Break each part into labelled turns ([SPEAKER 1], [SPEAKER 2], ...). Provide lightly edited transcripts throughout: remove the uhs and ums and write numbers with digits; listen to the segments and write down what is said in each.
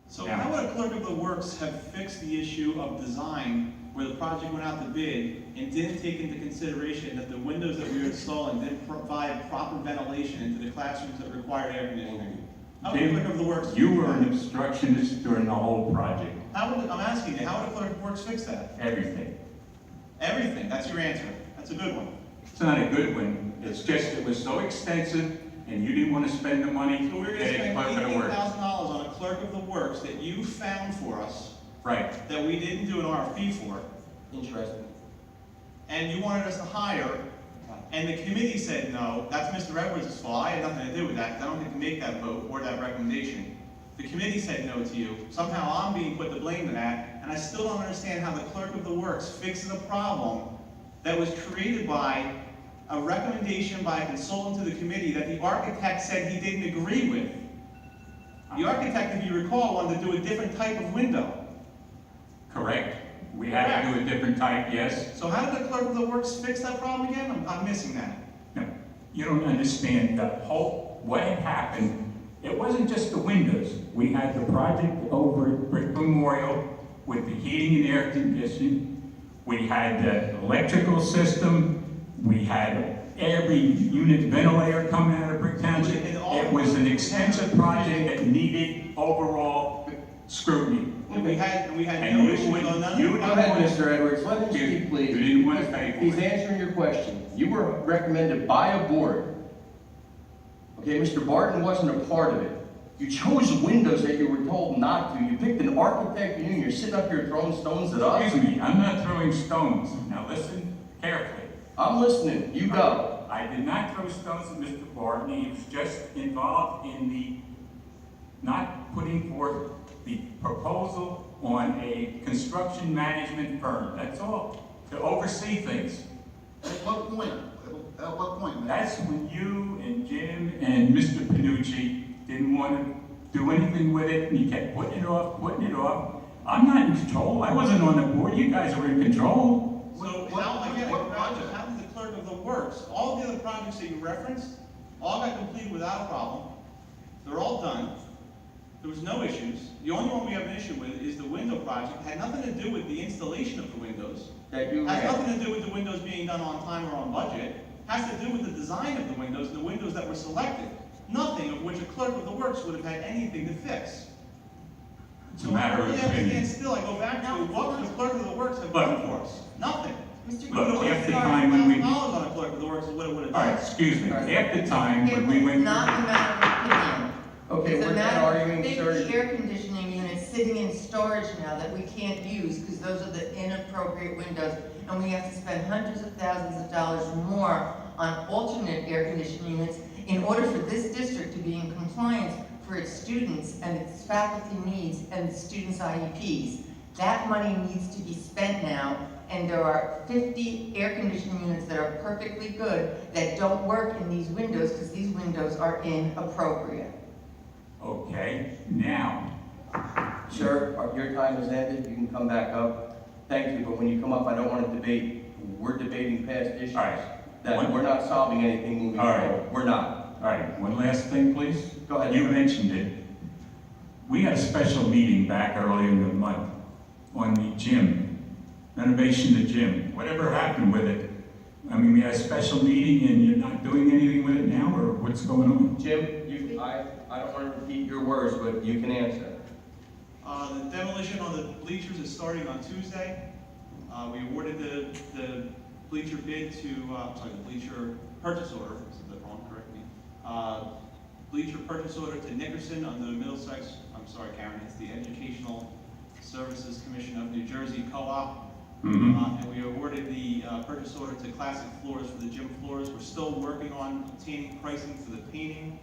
[SPEAKER 1] So
[SPEAKER 2] Now,
[SPEAKER 1] how would a clerk of the works have fixed the issue of design where the project went out to bid and didn't take into consideration that the windows that we were installing didn't provide proper ventilation into the classrooms that required air conditioning? How would a clerk of the works?
[SPEAKER 2] you were an obstructionist during the whole project.
[SPEAKER 1] I'm asking you, how would a clerk of the works fix that?
[SPEAKER 2] Everything.
[SPEAKER 1] Everything, that's your answer. That's a good one.
[SPEAKER 2] It's not a good one. It's just, it was so extensive, and you didn't want to spend the money
[SPEAKER 1] So we're
[SPEAKER 2] to
[SPEAKER 1] gonna
[SPEAKER 2] get a
[SPEAKER 1] spend
[SPEAKER 2] clerk of the works.
[SPEAKER 1] $18,000 on a clerk of the works that you found for us,
[SPEAKER 2] Right.
[SPEAKER 1] that we didn't do an RFP for,
[SPEAKER 3] Interesting.
[SPEAKER 1] and you wanted us to hire, and the committee said no. That's Mr. Edwards' fault. I had nothing to do with that, 'cause I don't get to make that vote or that recommendation. The committee said no to you. Somehow I'm being put the blame to that, and I still don't understand how the clerk of the works fixes a problem that was created by a recommendation by a consultant to the committee that the architect said he didn't agree with. The architect, if you recall, wanted to do a different type of window.
[SPEAKER 2] Correct. We had to do a different type, yes.
[SPEAKER 1] So how did the clerk of the works fix that problem again? I'm missing that.
[SPEAKER 2] No, you don't understand the whole, what had happened. It wasn't just the windows. We had the project over at Brick Memorial with the heating and air conditioning. We had the electrical system. We had every unit ventilator coming out of Brick Township. It was an extensive project that needed overall scrutiny.
[SPEAKER 1] And we had
[SPEAKER 2] And
[SPEAKER 1] no
[SPEAKER 2] you
[SPEAKER 1] issues
[SPEAKER 2] wouldn't-
[SPEAKER 1] on none
[SPEAKER 2] you
[SPEAKER 1] of
[SPEAKER 2] would-
[SPEAKER 1] it.
[SPEAKER 3] Go ahead, Mr. Edwards, let him speak, please.
[SPEAKER 2] You didn't want to pay for
[SPEAKER 3] He's
[SPEAKER 2] it.
[SPEAKER 3] answering your question. You were recommended by a board. Okay, Mr. Barton wasn't a part of it. You chose windows that you were told not to. You picked an architect you knew, and you're sitting up here throwing stones at us.
[SPEAKER 2] Excuse me, I'm not throwing stones. Now listen carefully.
[SPEAKER 3] I'm listening, you go.
[SPEAKER 2] I did not throw stones at Mr. Barton. He was just involved in the not putting forth the proposal on a construction management firm. That's all, to oversee things.
[SPEAKER 4] At what point? At what point, man?
[SPEAKER 2] That's when you and Jim and Mr. Panucci didn't want to do anything with it, and you kept putting it off, putting it off. I'm not in control. I wasn't on the board. You guys were in control.
[SPEAKER 1] So
[SPEAKER 4] What-
[SPEAKER 1] how, again,
[SPEAKER 4] what project?
[SPEAKER 1] how did the clerk of the works, all the other projects that you referenced, all got completed without a problem. They're all done. There was no issues. The only one we have an issue with is the window project. Had nothing to do with the installation of the windows.
[SPEAKER 3] That you
[SPEAKER 1] Has
[SPEAKER 3] ran.
[SPEAKER 1] nothing to do with the windows being done on time or on budget. Has to do with the design of the windows and the windows that were selected. Nothing of which a clerk of the works would have had anything to fix.
[SPEAKER 2] It's a matter of
[SPEAKER 1] I stand
[SPEAKER 2] opinion.
[SPEAKER 1] still, I go back to
[SPEAKER 5] No,
[SPEAKER 1] what would the clerk of the works have
[SPEAKER 2] Look.
[SPEAKER 1] done for us? Nothing.
[SPEAKER 5] Mr.
[SPEAKER 1] We
[SPEAKER 2] Look,
[SPEAKER 1] would have
[SPEAKER 2] half the
[SPEAKER 1] wasted
[SPEAKER 2] time when we-
[SPEAKER 1] $1,000 on a clerk of the works is what it would have
[SPEAKER 2] All
[SPEAKER 1] done.
[SPEAKER 2] right, excuse me.
[SPEAKER 3] All right.
[SPEAKER 2] Half the time when we
[SPEAKER 5] It's
[SPEAKER 2] went.
[SPEAKER 5] not a matter of opinion.
[SPEAKER 3] Okay,
[SPEAKER 5] It's a
[SPEAKER 3] we're not
[SPEAKER 5] matter of
[SPEAKER 3] arguing,
[SPEAKER 5] 50
[SPEAKER 3] sir.
[SPEAKER 5] air conditioning units sitting in storage now that we can't use because those are the inappropriate windows. And we have to spend hundreds of thousands of dollars more on alternate air conditioning units in order for this district to be in compliance for its students and its faculty needs and its students' IEPs. That money needs to be spent now, and there are 50 air conditioning units that are perfectly good that don't work in these windows because these windows are inappropriate.
[SPEAKER 2] Okay, now,
[SPEAKER 3] Sir, your time has ended, you can come back up. Thank you, but when you come up, I don't want to debate. We're debating past issues.
[SPEAKER 2] All right.
[SPEAKER 3] That we're not solving anything moving
[SPEAKER 2] All right.
[SPEAKER 3] forward. We're not.
[SPEAKER 2] all right, one last thing, please.
[SPEAKER 3] Go ahead.
[SPEAKER 2] You mentioned it. We had a special meeting back earlier in the month on the gym, renovation of the gym. Whatever happened with it? I mean, we had a special meeting and you're not doing anything with it now, or what's going on?
[SPEAKER 3] Jim, I don't want to repeat your words, but you can answer.
[SPEAKER 1] The demolition on the bleachers is starting on Tuesday. We awarded the bleacher bid to, the bleacher purchase order, is that wrong, correct me? Bleacher purchase order to Nickerson on the Middlesex, I'm sorry, Karen, it's the Educational Services Commission of New Jersey Co-op.
[SPEAKER 2] Mhm.
[SPEAKER 1] And we awarded the purchase order to Classic Floors for the gym floors. We're still working on obtaining pricing for the painting.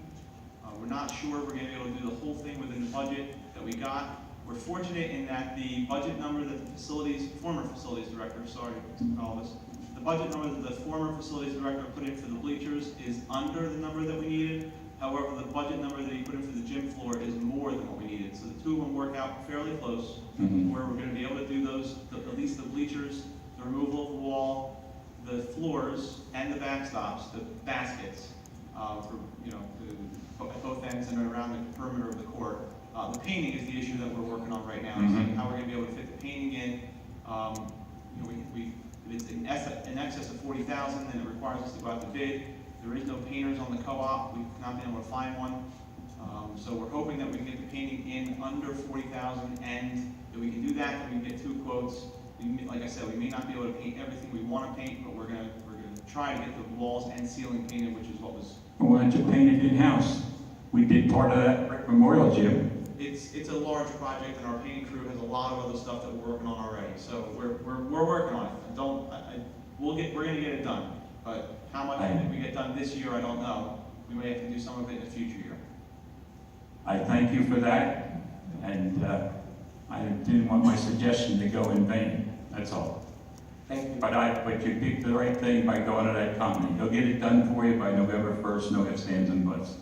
[SPEAKER 1] We're not sure we're gonna be able to do the whole thing within the budget that we got. We're fortunate in that the budget number that the former facilities director, sorry to call this, the budget number that the former facilities director put in for the bleachers is under the number that we needed. However, the budget number that he put in for the gym floor is more than what we needed. So the two of them work out fairly close,
[SPEAKER 2] Mhm.
[SPEAKER 1] where we're gonna be able to do those, at least the bleachers, the removal of the wall, the floors, and the backstops, the baskets, for, both ends and around the perimeter of the court. The painting is the issue that we're working on right now,
[SPEAKER 2] Mhm.
[SPEAKER 1] seeing how we're gonna be able to fit the painting in. You know, if it's in excess of 40,000, then it requires us to go out to bid. There is no painters on the co-op, we've not been able to find one. So we're hoping that we can get the painting in under 40,000, and if we can do that, then we can get 2 quotes. Like I said, we may not be able to paint everything we want to paint, but we're gonna try to get the walls and ceiling painted, which is what was.
[SPEAKER 2] Why don't you paint it in-house? We did part of that brick memorial gym.
[SPEAKER 1] It's a large project, and our painting crew has a lot of other stuff that we're working on already. So we're working on it. We're gonna get it done. But how much we get done this year, I don't know. We may have to do some of it in the future year.
[SPEAKER 2] I thank you for that, and I didn't want my suggestion to go in vain, that's all.
[SPEAKER 3] Thank you.
[SPEAKER 2] But you picked the right thing by going to that company. He'll get it done for you by November 1st, no ifs, ands, and buts.